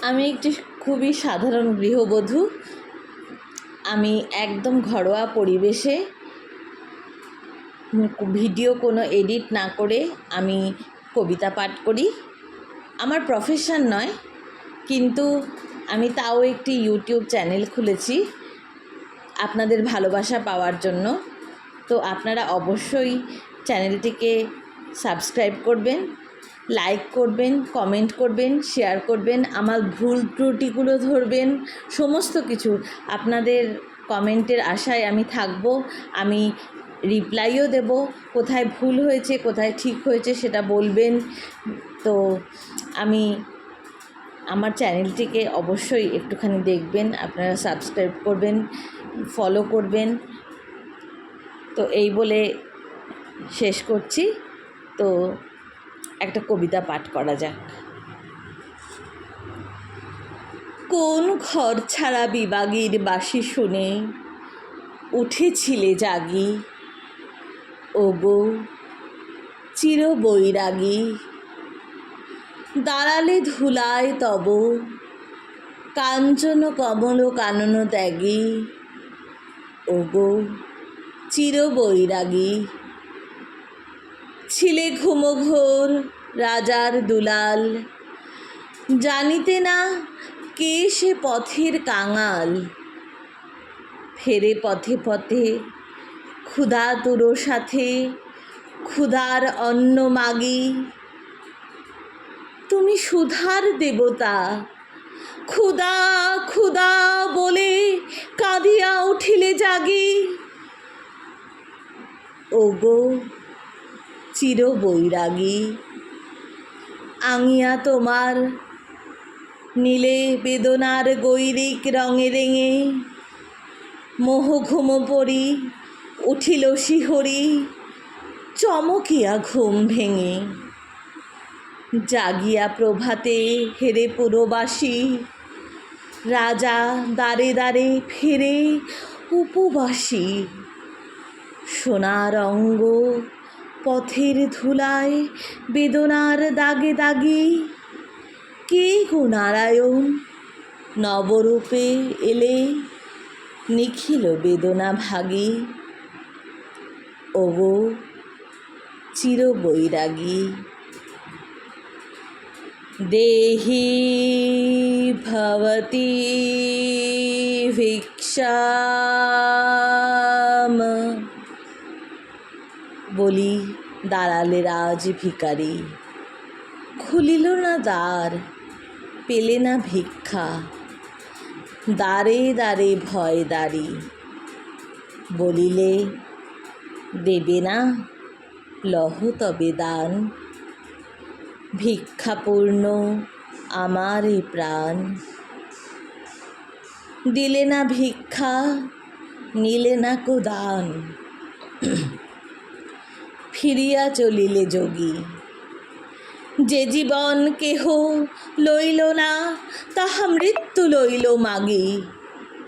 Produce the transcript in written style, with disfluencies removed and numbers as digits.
আমি একটি খুবই সাধারণ গৃহবধূ। আমি একদম ঘরোয়া পরিবেশে ভিডিও কোনো এডিট না করে আমি কবিতা পাঠ করি। আমার প্রফেশন নয়, কিন্তু আমি তাও একটি ইউটিউব চ্যানেল খুলেছি আপনাদের ভালোবাসা পাওয়ার জন্য। তো আপনারা অবশ্যই চ্যানেলটিকে সাবস্ক্রাইব করবেন, লাইক করবেন, কমেন্ট করবেন, শেয়ার করবেন, আমার ভুল ত্রুটিগুলো ধরবেন। সমস্ত কিছু আপনাদের কমেন্টের আশায় আমি থাকব। আমি রিপ্লাইও দেব, কোথায় ভুল হয়েছে কোথায় ঠিক হয়েছে সেটা বলবেন। তো আমি আমার চ্যানেলটিকে অবশ্যই একটুখানি দেখবেন, আপনারা সাবস্ক্রাইব করবেন, ফলো করবেন। তো এই বলে শেষ করছি। তো একটা কবিতা পাঠ করা যাক। কোন ঘর ছাড়া বিবাগীর বাঁশি শুনে উঠেছিলে জাগি, ওগো চির বৈরাগী। দাঁড়ালে ধুলায় তব কাঞ্চন কমল কানন ত্যাগী, ওগো চির বৈরাগী। ছিলে ঘুমঘোর রাজার দুলাল, জানিতে না কে সে পথের কাঙাল। ফেরে পথে পথে ক্ষুধাতুর সাথে ক্ষুধার অন্ন মাগি। তুমি সুধার দেবতা, ক্ষুধা ক্ষুধা বলে কাঁদিয়া উঠিলে জাগি, ওগো চির বৈরাগী। আঙিয়া তোমার নীলে বেদনার গৈরিক রঙে রেঙে, মোহ ঘুম পড়ি উঠিল শিহরি চমকিয়া ঘুম ভেঙে। জাগিয়া প্রভাতে হেরে পুরবাসী, রাজা দ্বারে দ্বারে ফিরে উপবাসী। সোনার অঙ্গ পথের ধুলায় বেদনার দাগে দাগি, কে গো নারায়ণ নবরূপে এলে নিখিল বেদনা ভাগী, ওগো চির বৈরাগী। দেহি ভবতি ভিক্ষাম, বলি দাঁড়ালে রাজ ভিখারি। খুলিল না দ্বার, পেলে না ভিক্ষা, দ্বারে দ্বারে ভয় দাঁড়ি। বলিলে দেবে না, লহ তবে দান, ভিক্ষাপূর্ণ আমার এ প্রাণ। দিলে না ভিক্ষা, নিলে না কো দান, ফিরিয়া চলিলে যোগী। যে জীবন কেহ লইল না, তাহা মৃত্যু লইল মাগি।